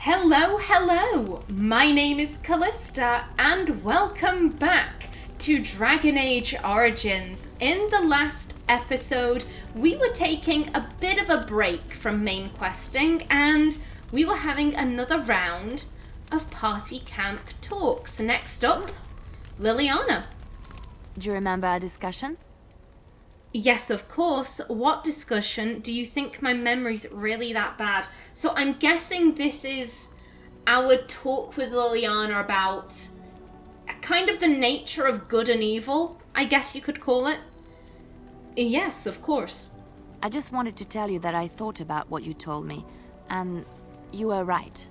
Hello, hello! My name is Kallista, and welcome back to Dragon Age Origins. In the last episode, we were taking a bit of a break from main questing, and we were having another round of party camp talks. Next up, Liliana. Do you remember our discussion? Yes, of course. What discussion? Do you think my memory's really that bad? So I'm guessing this is our talk with Liliana about kind of the nature of good and evil, I guess you could call it. Yes, of course. I just wanted to tell you that I thought about what you told me, and you were right.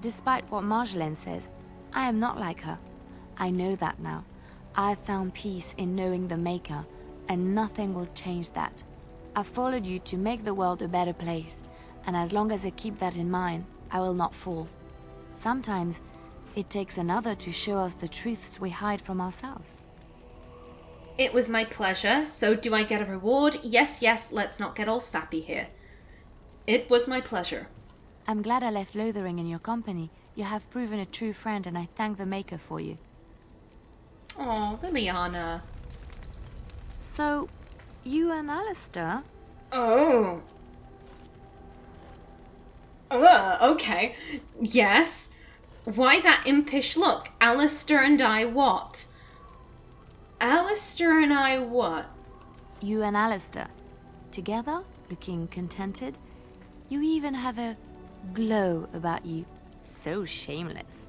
Despite what Marjolaine says, I am not like her. I know that now. I have found peace in knowing the Maker, and nothing will change that. I followed you to make the world a better place, and as long as I keep that in mind, I will not fall. Sometimes, it takes another to show us the truths we hide from ourselves. It was my pleasure, so do I get a reward? Yes, let's not get all sappy here. It was my pleasure. I'm glad I left lothering in your company. You have proven a true friend, and I thank the Maker for you. Oh, Liliana. So, you and Alistair? Oh. Okay. Yes. Why that impish look? Alistair and I what? Alistair and I what? You and Alistair. Together, looking contented. You even have a glow about you. So shameless.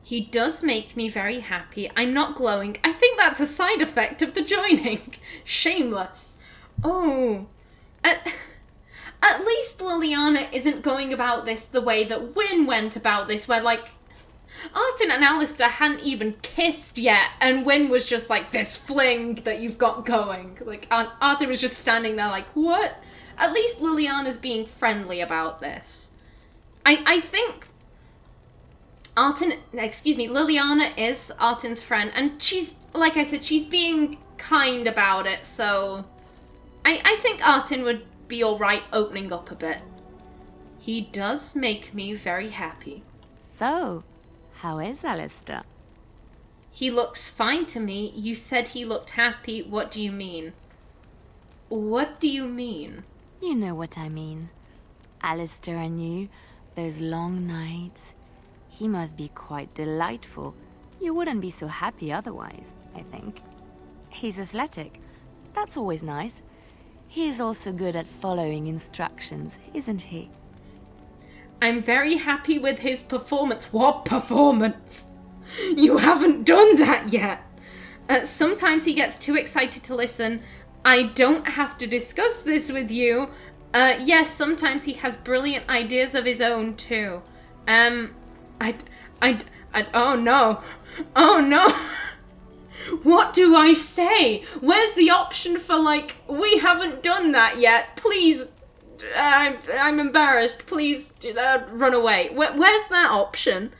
He does make me very happy. I'm not glowing. I think that's a side effect of the joining. Shameless. Oh. At least Liliana isn't going about this the way that Qwinn went about this, where, like, Artin and Alistair hadn't even kissed yet, and Qwinn was just like, this fling that you've got going. Like, Artin was just standing there like, what? At least Liliana's being friendly about this. I think Liliana is Artin's friend, and she's, like I said, she's being kind about it, so I think Artin would be alright opening up a bit. He does make me very happy. So, how is Alistair? He looks fine to me. You said he looked happy. What do you mean? What do you mean? You know what I mean. Alistair and you, those long nights. He must be quite delightful. You wouldn't be so happy otherwise, I think. He's athletic. That's always nice. He's also good at following instructions, isn't he? I'm very happy with his performance. What performance? You haven't done that yet. Sometimes he gets too excited to listen. I don't have to discuss this with you. Yes, sometimes he has brilliant ideas of his own too. Oh no. Oh no. What do I say? Where's the option for, like, we haven't done that yet? Please, I'm embarrassed. Please, run away. Where's that option?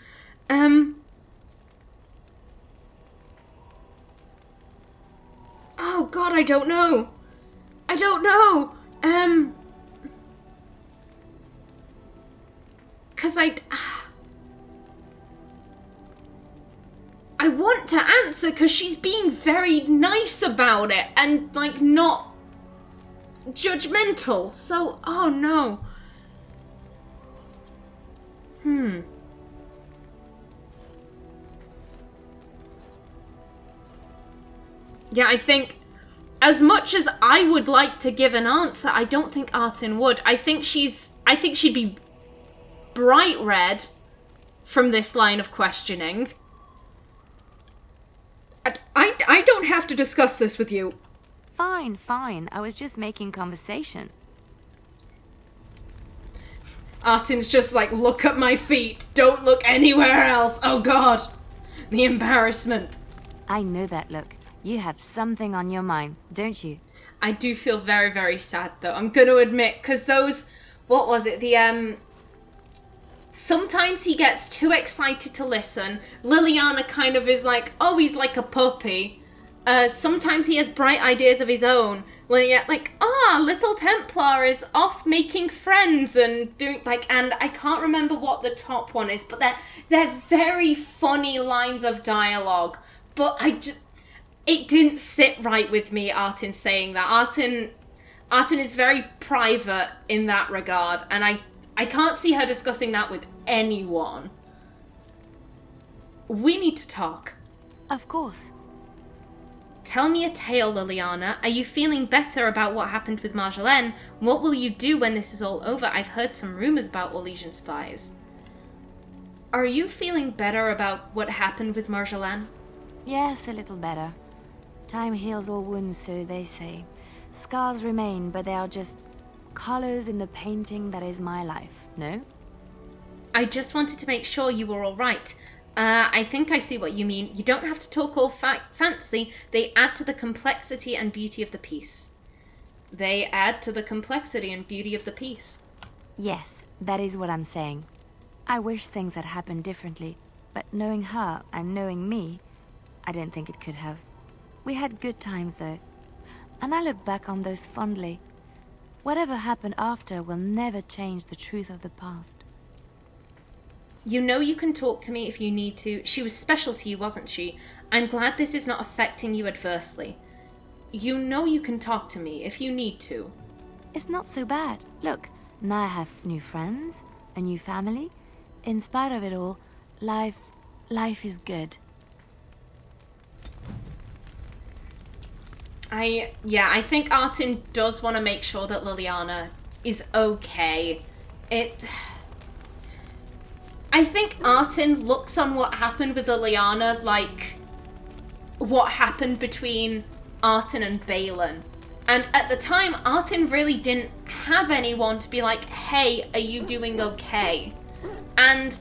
Oh God, I don't know. Cause I want to answer because she's being very nice about it and, like, not judgmental. So, oh no. Yeah, I think as much as I would like to give an answer, I don't think Artin would. I think she'd be bright red from this line of questioning. I don't have to discuss this with you. Fine. I was just making conversation. Artin's just like, look at my feet. Don't look anywhere else. Oh God. The embarrassment. I know that look. You have something on your mind, don't you? I do feel very, very sad though. I'm going to admit, because those, what was it? Sometimes he gets too excited to listen. Liliana kind of is like, oh, he's like a puppy. Sometimes he has bright ideas of his own. Well, yeah, like, little Templar is off making friends and doing, like, and I can't remember what the top one is, but they're very funny lines of dialogue. But it didn't sit right with me, Artin saying that. Artin is very private in that regard, and I can't see her discussing that with anyone. We need to talk. Of course. Tell me a tale, Liliana. Are you feeling better about what happened with Marjolaine? What will you do when this is all over? I've heard some rumors about Orlesian spies. Are you feeling better about what happened with Marjolaine? Yes, a little better. Time heals all wounds, so they say. Scars remain, but they are just colors in the painting that is my life, no? I just wanted to make sure you were all right. I think I see what you mean. You don't have to talk all fancy. They add to the complexity and beauty of the piece. They add to the complexity and beauty of the piece. Yes, that is what I'm saying. I wish things had happened differently, but knowing her and knowing me, I don't think it could have. We had good times though, and I look back on those fondly. Whatever happened after will never change the truth of the past. You know you can talk to me if you need to. She was special to you, wasn't she? I'm glad this is not affecting you adversely. You know you can talk to me if you need to. It's not so bad. Look, now I have new friends, a new family. In spite of it all, life is good. I think Artin does want to make sure that Liliana is okay. I think Artin looks on what happened with Liliana like what happened between Artin and Balin. And at the time, Artin really didn't have anyone to be like, hey, are you doing okay? And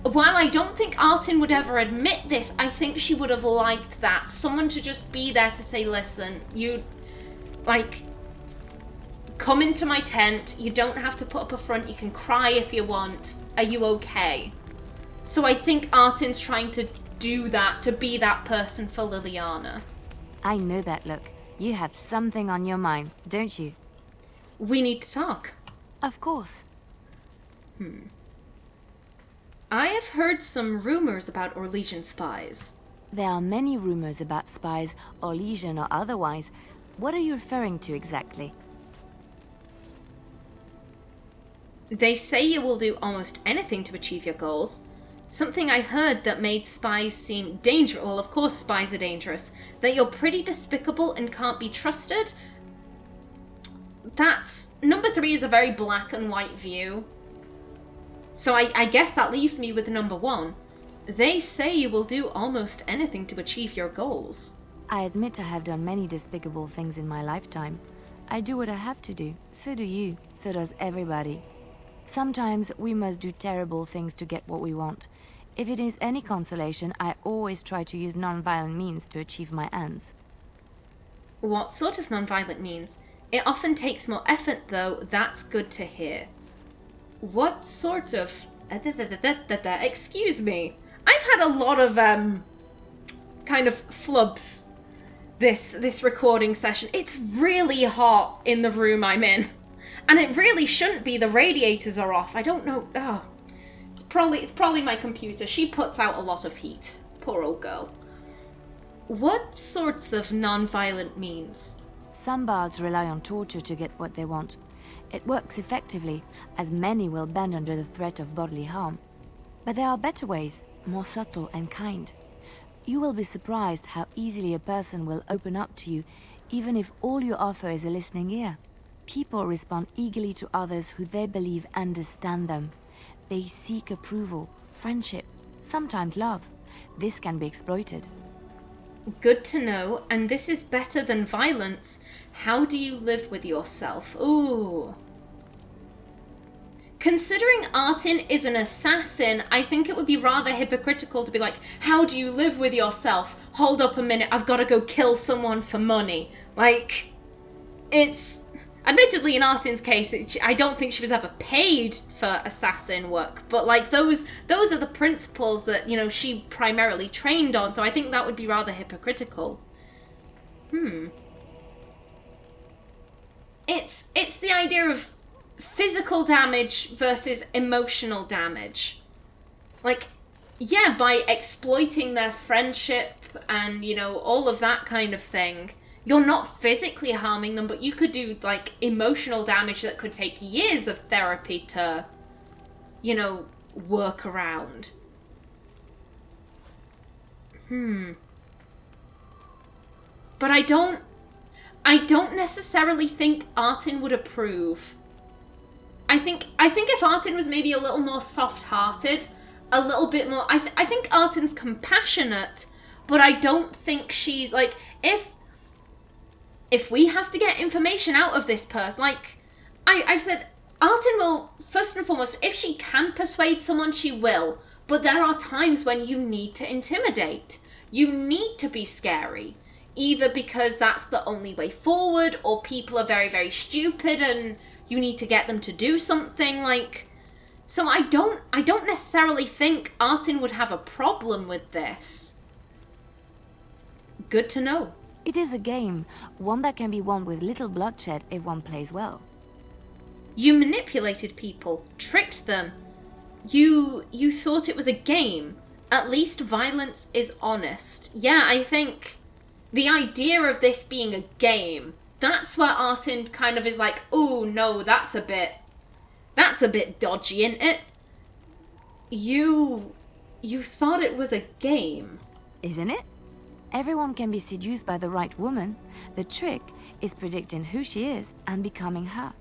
while I don't think Artin would ever admit this, I think she would have liked that. Someone to just be there to say, listen, you, like, come into my tent. You don't have to put up a front. You can cry if you want. Are you okay? So I think Artin's trying to do that, to be that person for Liliana. I know that look. You have something on your mind, don't you? We need to talk. Of course. I have heard some rumors about Orlesian spies. There are many rumors about spies, Orlesian or otherwise. What are you referring to exactly? They say you will do almost anything to achieve your goals. Something I heard that made spies seem dangerous. Well, of course spies are dangerous. That you're pretty despicable and can't be trusted. That's... Number 3 is a very black and white view. So I guess that leaves me with number 1. They say you will do almost anything to achieve your goals. I admit I have done many despicable things in my lifetime. I do what I have to do. So do you. So does everybody. Sometimes we must do terrible things to get what we want. If it is any consolation, I always try to use non-violent means to achieve my ends. What sort of non-violent means? It often takes more effort, though. That's good to hear. What sort of... Excuse me. I've had a lot of, kind of flubs this recording session. It's really hot in the room I'm in. And it really shouldn't be. The radiators are off. I don't know. Oh, it's probably my computer. She puts out a lot of heat. Poor old girl. What sorts of non-violent means? Some bards rely on torture to get what they want. It works effectively, as many will bend under the threat of bodily harm. But there are better ways, more subtle and kind. You will be surprised how easily a person will open up to you, even if all you offer is a listening ear. People respond eagerly to others who they believe understand them. They seek approval, friendship, sometimes love. This can be exploited. Good to know, and this is better than violence. How do you live with yourself? Ooh. Considering Artin is an assassin, I think it would be rather hypocritical to be like, how do you live with yourself? Hold up a minute, I've got to go kill someone for money. Like, it's... Admittedly, in Artin's case, I don't think she was ever paid for assassin work, but like those are the principles that, you know, she primarily trained on, so I think that would be rather hypocritical. it's the idea of physical damage versus emotional damage. Like, yeah, by exploiting their friendship and, you know, all of that kind of thing, you're not physically harming them, but you could do, like, emotional damage that could take years of therapy to, you know, work around. But I don't necessarily think Artin would approve. I think if Artin was maybe a little more soft-hearted, a little bit more... I think Artin's compassionate, but I don't think she's, like, if we have to get information out of this person, like, I've said, Artin will, first and foremost, if she can persuade someone, she will. But there are times when you need to intimidate. You need to be scary. Either because that's the only way forward, or people are very, very stupid and you need to get them to do something, like... So I don't necessarily think Artin would have a problem with this. Good to know. It is a game, one that can be won with little bloodshed if one plays well. You manipulated people, tricked them. You thought it was a game. At least violence is honest. Yeah, I think the idea of this being a game, that's where Artin kind of is like, oh no, that's a bit dodgy, isn't it? You thought it was a game. Isn't it? Everyone can be seduced by the right woman. The trick is predicting who she is and becoming her.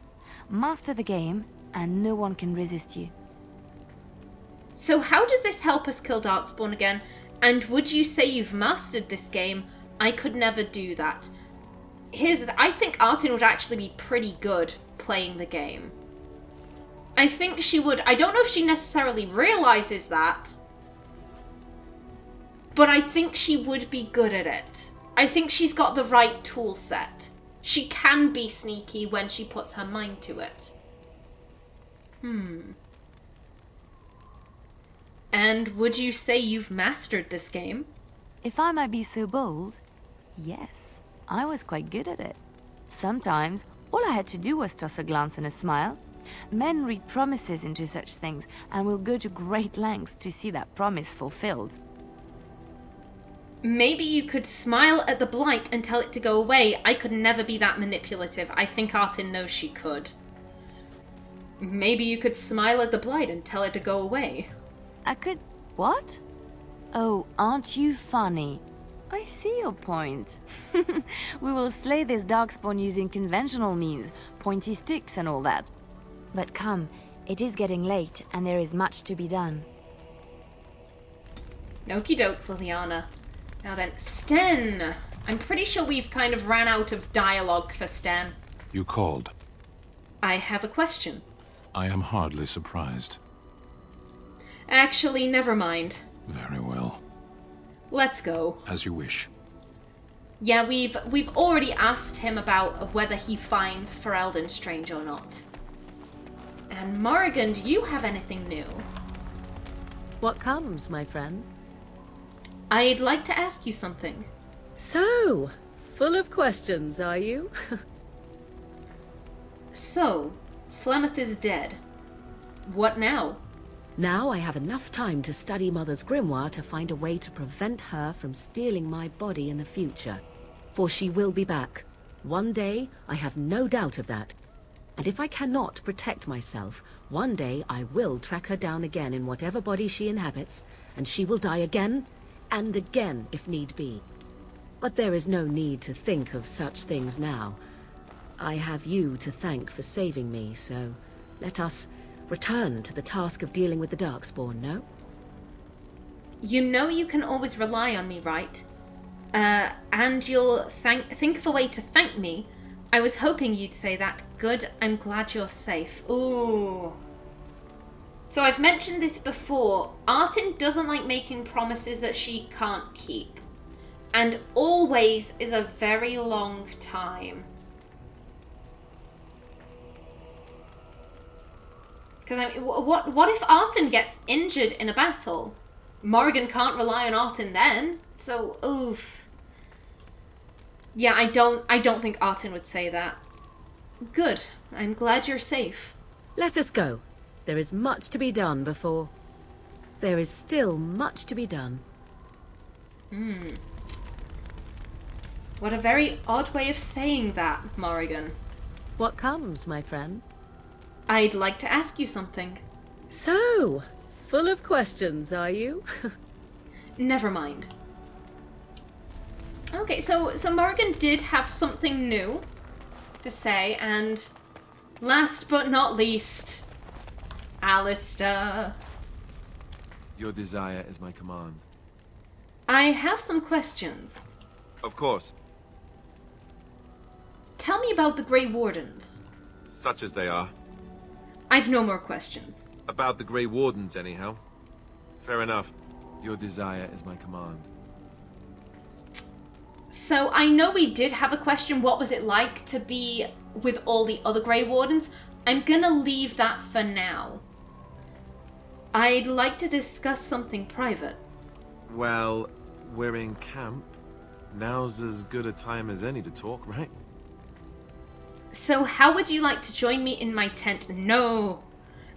Master the game, and no one can resist you. So how does this help us kill Darkspawn again? And would you say you've mastered this game? I could never do that. I think Artin would actually be pretty good playing the game. I think she would. I don't know if she necessarily realizes that, but I think she would be good at it. I think she's got the right tool set. She can be sneaky when she puts her mind to it. And would you say you've mastered this game? If I might be so bold, yes, I was quite good at it. Sometimes, all I had to do was toss a glance and a smile. Men read promises into such things and will go to great lengths to see that promise fulfilled. Maybe you could smile at the blight and tell it to go away. I could never be that manipulative. I think Artin knows she could. Maybe you could smile at the blight and tell it to go away. I could... what? Oh, aren't you funny? I see your point. We will slay this darkspawn using conventional means, pointy sticks and all that. But come, it is getting late and there is much to be done. Okie doke, Liliana. Now then, Sten. I'm pretty sure we've kind of ran out of dialogue for Sten. You called. I have a question. I am hardly surprised. Actually, never mind. Very well. Let's go. As you wish. Yeah, we've already asked him about whether he finds Ferelden strange or not. And Morrigan, do you have anything new? What comes, my friend? I'd like to ask you something. So, full of questions, are you? So, Flemeth is dead. What now? Now I have enough time to study Mother's grimoire to find a way to prevent her from stealing my body in the future. For she will be back. One day, I have no doubt of that. And if I cannot protect myself, one day I will track her down again in whatever body she inhabits, and she will die again, and again if need be. But there is no need to think of such things now. I have you to thank for saving me, so let us return to the task of dealing with the Darkspawn, no? You know you can always rely on me, right? And you'll think of a way to thank me. I was hoping you'd say that. Good, I'm glad you're safe. Ooh. So I've mentioned this before. Artin doesn't like making promises that she can't keep. And always is a very long time. Because I mean, what if Artin gets injured in a battle? Morrigan can't rely on Artin then. So, oof. Yeah, I don't think Artin would say that. Good. I'm glad you're safe. Let us go. There is much to be done before... There is still much to be done. What a very odd way of saying that, Morrigan. What comes, my friend? I'd like to ask you something. So, full of questions, are you? Never mind. Okay, so Morrigan did have something new to say, and last but not least, Alistair. Your desire is my command. I have some questions. Of course. Tell me about the Grey Wardens. Such as they are. I've no more questions. About the Grey Wardens, anyhow. Fair enough. Your desire is my command. So I know we did have a question, what was it like to be with all the other Grey Wardens? I'm gonna leave that for now. I'd like to discuss something private. Well, we're in camp. Now's as good a time as any to talk, right? So how would you like to join me in my tent? No,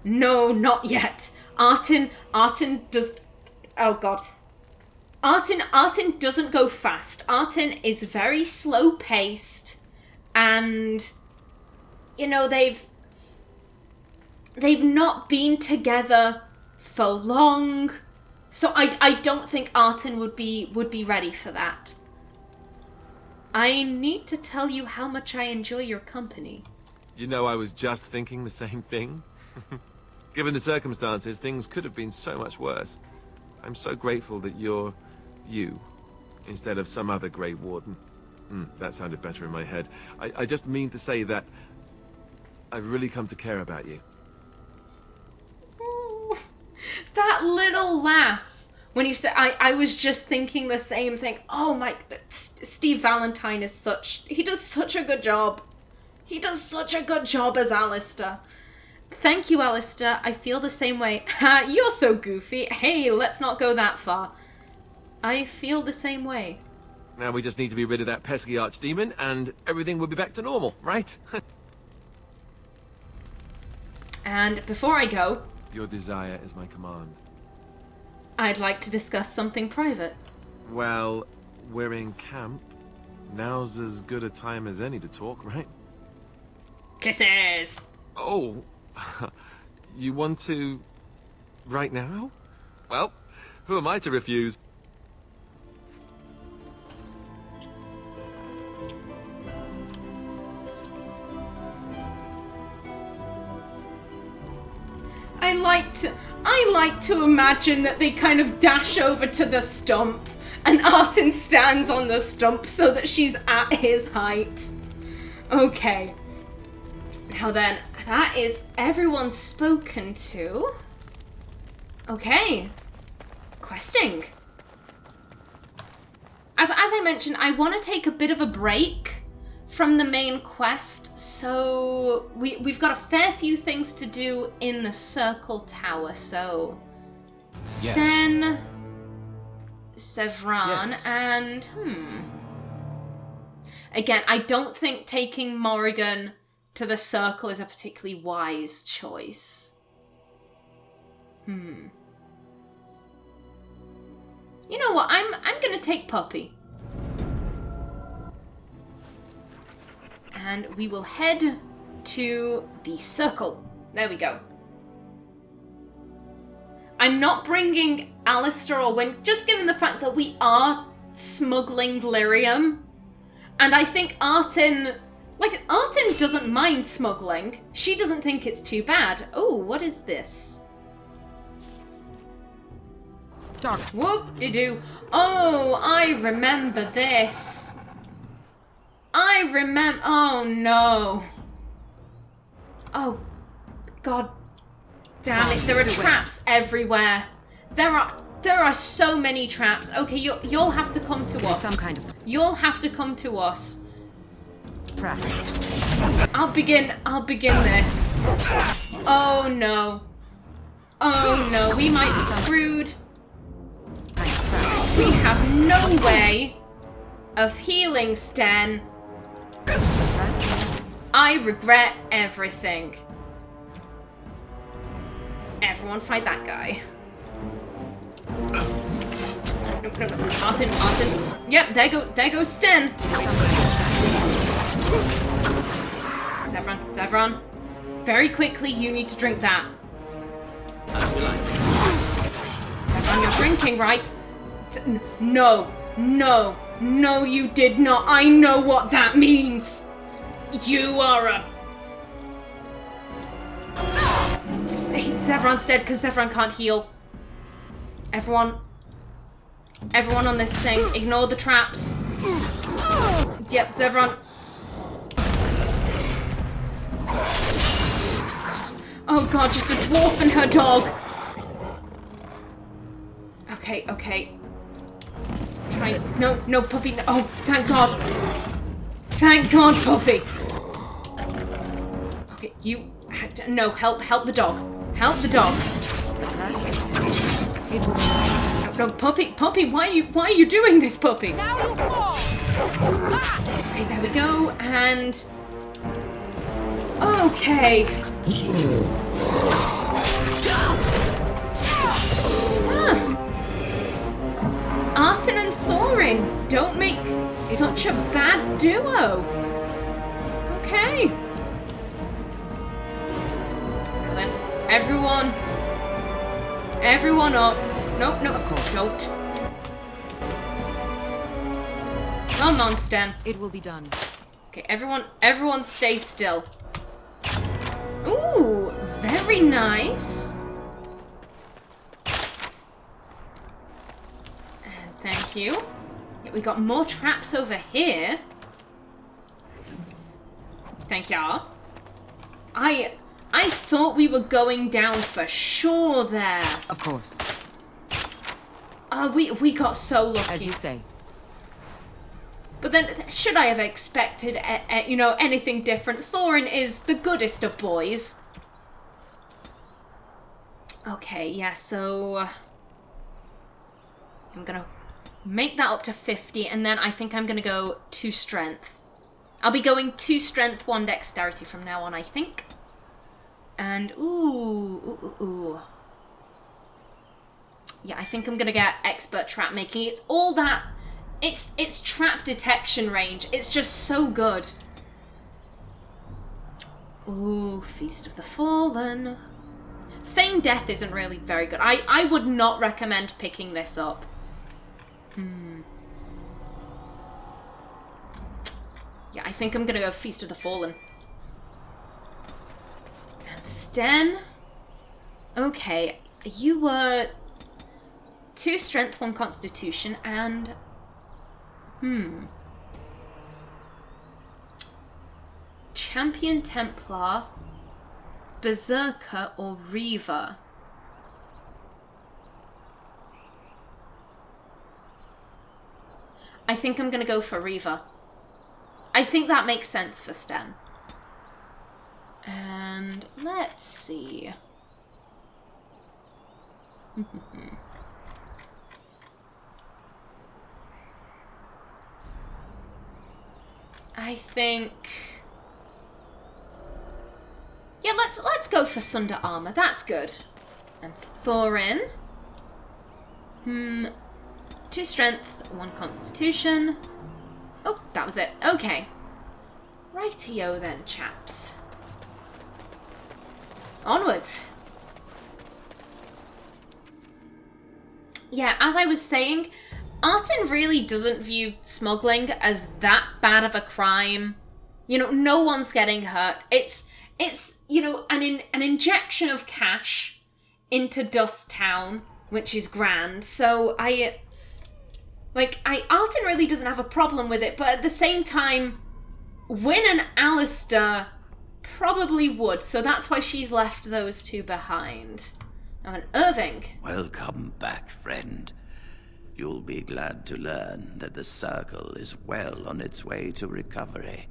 not yet. Artin does... Oh god. Artin doesn't go fast. Artin is very slow-paced, and, you know, they've not been together for long, so I don't think Artin would be ready for that. I need to tell you how much I enjoy your company. You know, I was just thinking the same thing. Given the circumstances, things could have been so much worse. I'm so grateful that you're you, instead of some other Grey Warden. That sounded better in my head. I just mean to say that I've really come to care about you. Ooh, that little laugh when you said, I was just thinking the same thing. Oh my, Steve Valentine is he does such a good job. He does such a good job as Alistair. Thank you, Alistair. I feel the same way. Ha, you're so goofy. Hey, let's not go that far. I feel the same way. Now we just need to be rid of that pesky archdemon, and everything will be back to normal, right? And before I go... Your desire is my command. I'd like to discuss something private. Well, we're in camp. Now's as good a time as any to talk, right? Kisses! Oh, you want to... right now? Well, who am I to refuse? I like to imagine that they kind of dash over to the stump and Artin stands on the stump so that she's at his height. Okay. Now then, that is everyone spoken to. Okay. Questing. As I mentioned, I want to take a bit of a break from the main quest, so we've got a fair few things to do in the Circle Tower, so Sten, Sevran, Yes. and again, I don't think taking Morrigan to the Circle is a particularly wise choice. You know what, I'm gonna take Puppy. And we will head to the Circle. There we go. I'm not bringing Alistair or Qwinn, just given the fact that we are smuggling lyrium. And I think Artin doesn't mind smuggling. She doesn't think it's too bad. Oh, what is this? Whoop-de-doo. Oh, I remember this. Oh no. Oh, god damn it. There are traps everywhere. There are so many traps. Okay, you'll have to come to us. Some kind of... You'll have to come to us. I'll begin this. Oh no. Oh no, we might be screwed. We have no way of healing Sten. I regret everything. Everyone fight that guy. No, Artin. Yep, there goes Sten. Zevran. Very quickly, you need to drink that. Zevran, you're drinking, right? No, you did not. I know what that means. You are a... Zevran's dead because Zevran can't heal. Everyone on this thing, ignore the traps. Yep, Zevran. Oh god, just a dwarf and her dog. Okay. Try. No, puppy. No. Oh, thank god. Thank god, puppy. Okay, you. No, help the dog. Help the dog. No, puppy, why are you doing this, puppy? Now you fall. Okay, there we go, and... Okay. Artin and Thorin don't make such a bad duo. Okay. Now then, everyone up. Nope, don't. Come on, Sten. It will be done. Okay, everyone stay still. Ooh, very nice. And thank you. Yeah, we got more traps over here. Thank y'all. I thought we were going down for sure there. Of course. We got so lucky. As you say. But then, should I have expected, anything different? Thorin is the goodest of boys. Okay, yeah, so... I'm gonna make that up to 50, and then I think I'm gonna go 2 strength. I'll be going 2 strength, 1 dexterity from now on, I think. And, ooh. Yeah, I think I'm gonna get expert trap making. It's all that... It's trap detection range. It's just so good. Ooh, Feast of the Fallen. Feign Death isn't really very good. I would not recommend picking this up. Yeah, I think I'm gonna go Feast of the Fallen. And Sten. Okay, you were 2 strength, 1 constitution, and... Champion Templar, Berserker, or Reaver? I think I'm gonna go for Reaver. I think that makes sense for Sten. And let's see. I think... Yeah, let's go for Sunder Armor. That's good. And Thorin. 2 strength, 1 constitution. Oh, that was it. Okay. Rightio then, chaps. Onwards. Yeah, as I was saying, Artin really doesn't view smuggling as that bad of a crime. You know, no one's getting hurt. It's you know, an injection of cash into Dust Town, which is grand. So Artin really doesn't have a problem with it, but at the same time, Qwinn and Alistair probably would. So that's why she's left those 2 behind. And then Irving. Welcome back, friend. You'll be glad to learn that the Circle is well on its way to recovery.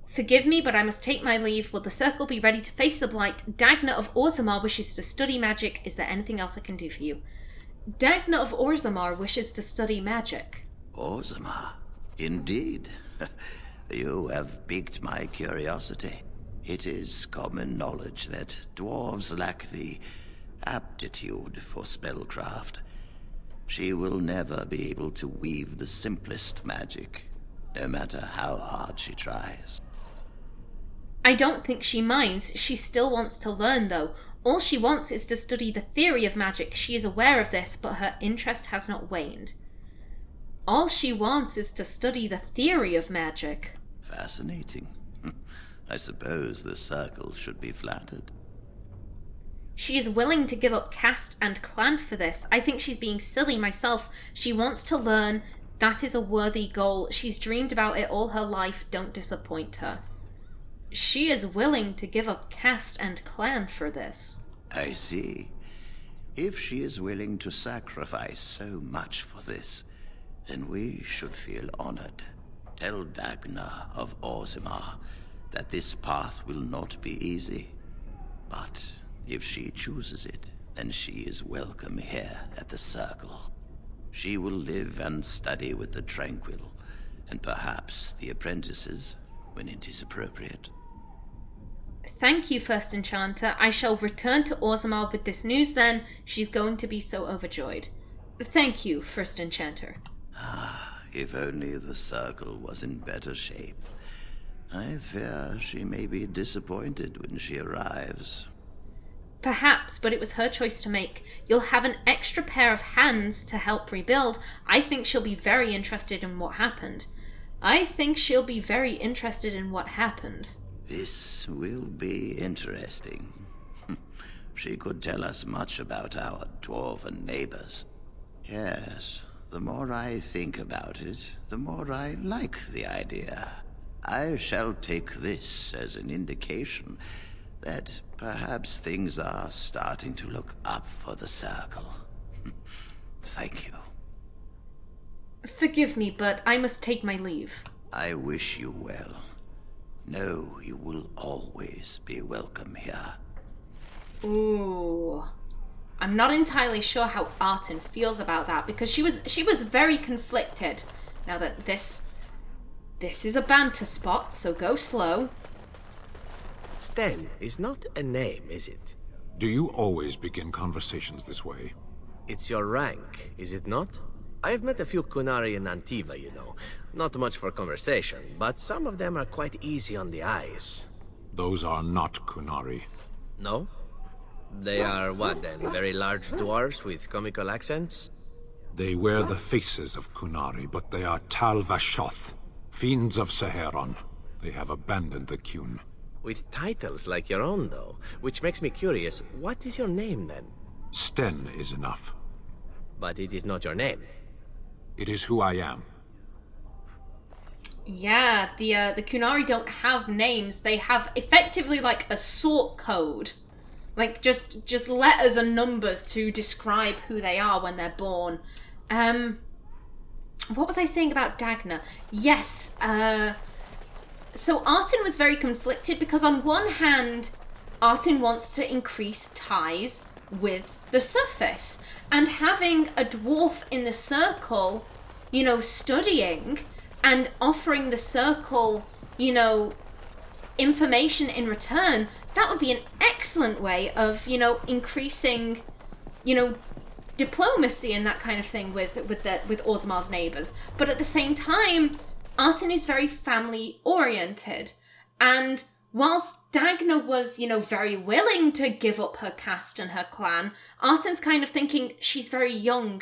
Forgive me, but I must take my leave. Will the Circle be ready to face the Blight? Dagna of Orzammar wishes to study magic. Is there anything else I can do for you? Dagna of Orzammar wishes to study magic. Orzammar? Indeed. You have piqued my curiosity. It is common knowledge that dwarves lack the aptitude for spellcraft. She will never be able to weave the simplest magic, no matter how hard she tries. I don't think she minds. She still wants to learn, though. All she wants is to study the theory of magic. She is aware of this, but her interest has not waned. All she wants is to study the theory of magic. Fascinating. I suppose the Circle should be flattered. She is willing to give up caste and clan for this. I think she's being silly myself. She wants to learn. That is a worthy goal. She's dreamed about it all her life. Don't disappoint her. She is willing to give up caste and clan for this. I see. If she is willing to sacrifice so much for this, then we should feel honored. Tell Dagna of Orzammar that this path will not be easy. But if she chooses it, then she is welcome here at the Circle. She will live and study with the Tranquil, and perhaps the apprentices, when it is appropriate. Thank you, First Enchanter. I shall return to Orzammar with this news then. She's going to be so overjoyed. Thank you, First Enchanter. If only the Circle was in better shape. I fear she may be disappointed when she arrives. Perhaps, but it was her choice to make. You'll have an extra pair of hands to help rebuild. I think she'll be very interested in what happened. This will be interesting. She could tell us much about our dwarven neighbors. Yes, the more I think about it, the more I like the idea. I shall take this as an indication that perhaps things are starting to look up for the Circle. Thank you. Forgive me, but I must take my leave. I wish you well. Know you will always be welcome here. Ooh. I'm not entirely sure how Artin feels about that, because she was very conflicted. Now that this is a banter spot, so go slow. Sten is not a name, is it? Do you always begin conversations this way? It's your rank, is it not? I've met a few Qunari in Antiva, you know. Not much for conversation, but some of them are quite easy on the eyes. Those are not Qunari. No? They are what then? Very large dwarves with comical accents? They wear the faces of Qunari, but they are Tal Vashoth, fiends of Saheron. They have abandoned the Qwinn. With titles like your own, though, which makes me curious. What is your name, then? Sten is enough. But it is not your name. It is who I am. Yeah, the Qunari don't have names. They have effectively like a sort code. Like just letters and numbers to describe who they are when they're born. What was I saying about Dagna? Yes, so Artin was very conflicted because on one hand, Artin wants to increase ties with the surface. And having a dwarf in the Circle, you know, studying and offering the Circle, you know, information in return, that would be an excellent way of, you know, increasing, you know, diplomacy and that kind of thing with Orzammar's neighbors. But at the same time, Artin is very family oriented, and whilst Dagna was, you know, very willing to give up her caste and her clan, Artin's kind of thinking she's very young.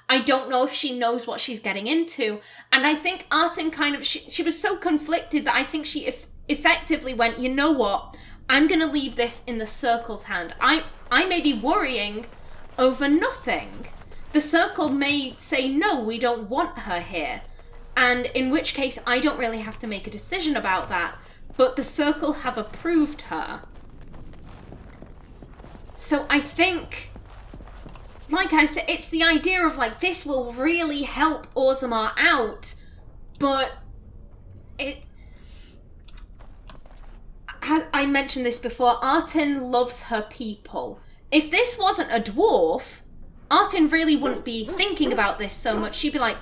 I don't know if she knows what she's getting into. And I think Artin kind of, she was so conflicted that I think she effectively went, you know what? I'm going to leave this in the Circle's hand. I may be worrying over nothing. The Circle may say, no, we don't want her here. And in which case, I don't really have to make a decision about that. But the Circle have approved her. So I think, like I said, it's the idea of like, this will really help Orzammar out. But I mentioned this before, Artin loves her people. If this wasn't a dwarf, Artin really wouldn't be thinking about this so much. She'd be like,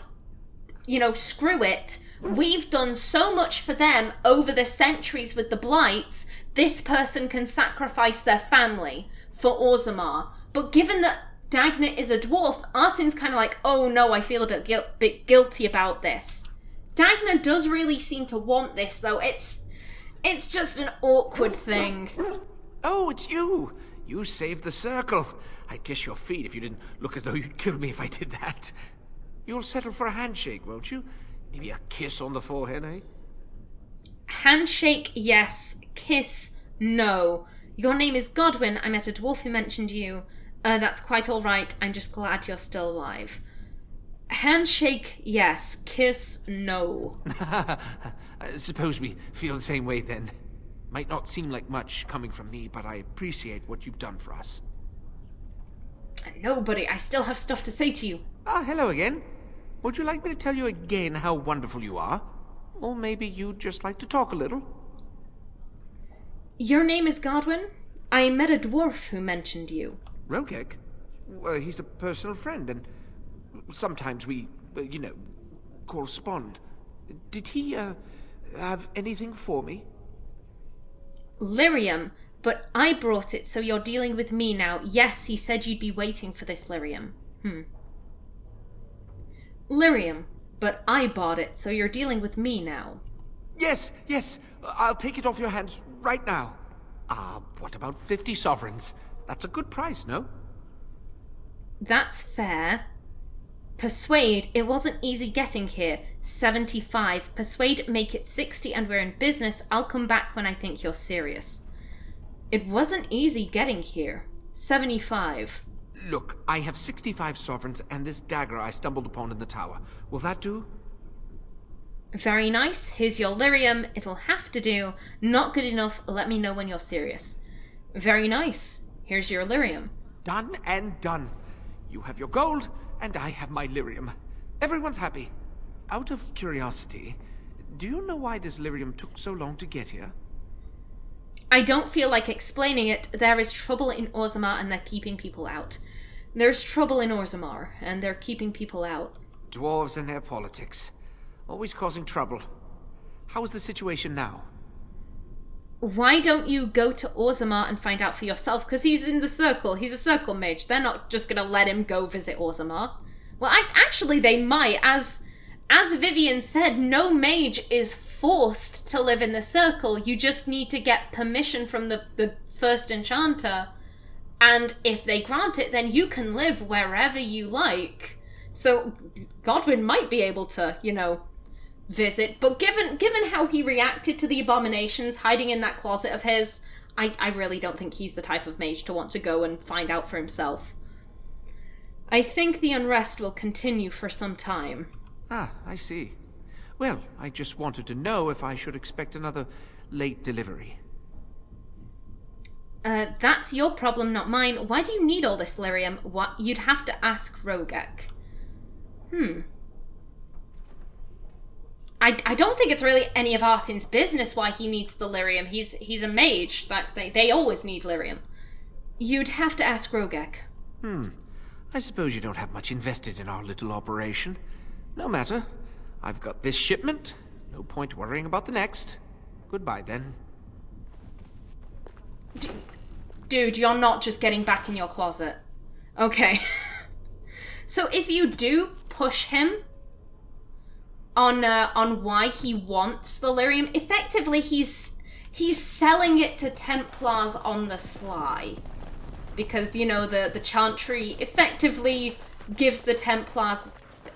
you know, screw it. we've done so much for them over the centuries with the Blights, this person can sacrifice their family for Orzammar. But given that Dagna is a dwarf, Artin's kind of like, oh no, I feel a bit guilty about this. Dagna does really seem to want this, though. It's just an awkward thing. Oh, it's you! You saved the circle. I'd kiss your feet if you didn't look as though you'd kill me if I did that. You'll settle for a handshake, won't you? Maybe a kiss on the forehead, eh? Handshake, yes. Kiss, no. Your name is Godwin. I met a dwarf who mentioned you. That's quite all right. I'm just glad you're still alive. Handshake, yes. Kiss, no. Suppose we feel the same way then. Might not seem like much coming from me, but I appreciate what you've done for us. No, buddy. I still have stuff to say to you. Ah, hello again. Would you like me to tell you again how wonderful you are? Or maybe you'd just like to talk a little? Your name is Godwin? I met a dwarf who mentioned you. Rogek? Well, he's a personal friend, and sometimes we, correspond. Did he, have anything for me? Lyrium, but I brought it, so you're dealing with me now. Yes, he said you'd be waiting for this lyrium. Lyrium, but I bought it, so you're dealing with me now. Yes, I'll take it off your hands right now. What about 50 sovereigns? That's a good price, no? That's fair. Persuade, it wasn't easy getting here. 75. Persuade, make it 60 and we're in business. I'll come back when I think you're serious. It wasn't easy getting here. 75. Look, I have 65 sovereigns and this dagger I stumbled upon in the tower. Will that do? Very nice. Here's your lyrium. It'll have to do. Not good enough. Let me know when you're serious. Very nice. Here's your lyrium. Done and done. You have your gold, and I have my lyrium. Everyone's happy. Out of curiosity, do you know why this lyrium took so long to get here? I don't feel like explaining it. There is trouble in Orzammar and they're keeping people out. There's trouble in Orzammar and they're keeping people out. Dwarves and their politics. Always causing trouble. How is the situation now? Why don't you go to Orzammar and find out for yourself? Because he's in the circle. He's a circle mage. They're not just going to let him go visit Orzammar. Well, actually, they might. As Vivian said, no mage is forced to live in the circle. You just need to get permission from the first enchanter. And if they grant it, then you can live wherever you like. So Godwin might be able to, visit, but given how he reacted to the abominations hiding in that closet of his, I really don't think he's the type of mage to want to go and find out for himself. I think the unrest will continue for some time. Ah, I see. Well, I just wanted to know if I should expect another late delivery. That's your problem, not mine. Why do you need all this lyrium? What? You'd have to ask Rogek. I don't think it's really any of Artin's business why he needs the lyrium. He's a mage. That they always need lyrium. You'd have to ask Rogek. I suppose you don't have much invested in our little operation. No matter. I've got this shipment. No point worrying about the next. Goodbye, then. Dude, you're not just getting back in your closet. Okay. So if you do push him on why he wants the lyrium, effectively he's selling it to Templars on the sly. Because, the Chantry effectively gives the Templars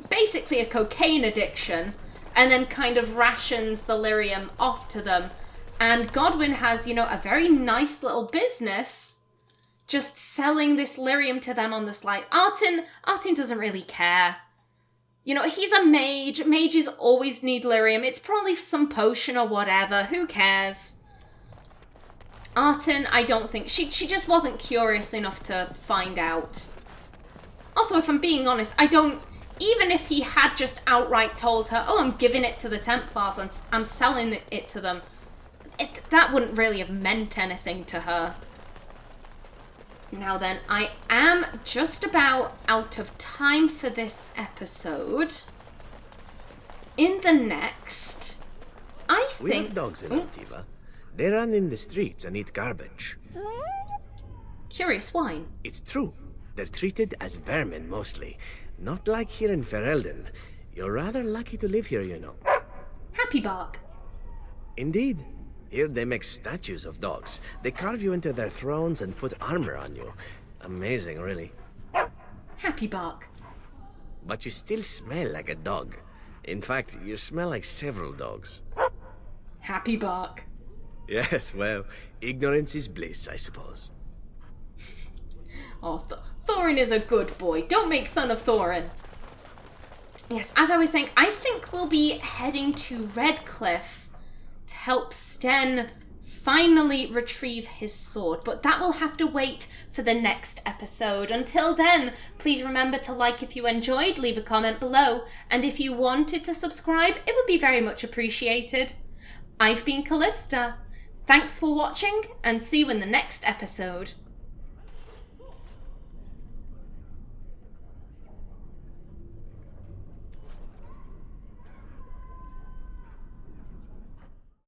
basically a cocaine addiction and then kind of rations the lyrium off to them. And Godwin has, a very nice little business just selling this lyrium to them on the sly. Artin doesn't really care. He's a mage. Mages always need lyrium. It's probably some potion or whatever. Who cares? Artin, I don't think... She just wasn't curious enough to find out. Also, if I'm being honest, I don't... Even if he had just outright told her, oh, I'm giving it to the Templars and I'm selling it to them, that wouldn't really have meant anything to her. Now then, I am just about out of time for this episode. in the next, I think... We have dogs in Antiva. They run in the streets and eat garbage. Curious wine. It's true. They're treated as vermin mostly. Not like here in Ferelden. You're rather lucky to live here, you know. Happy bark. Indeed. Here they make statues of dogs. They carve you into their thrones and put armor on you. Amazing, really. Happy bark. But you still smell like a dog. In fact, you smell like several dogs. Happy bark. Yes, well, ignorance is bliss, I suppose. Oh, Thorin is a good boy. Don't make fun of Thorin. Yes, as I was saying, I think we'll be heading to Redcliffe to help Sten finally retrieve his sword, but that will have to wait for the next episode. Until then, please remember to like if you enjoyed, leave a comment below, and if you wanted to subscribe, it would be very much appreciated. I've been Kallista. Thanks for watching, and see you in the next episode.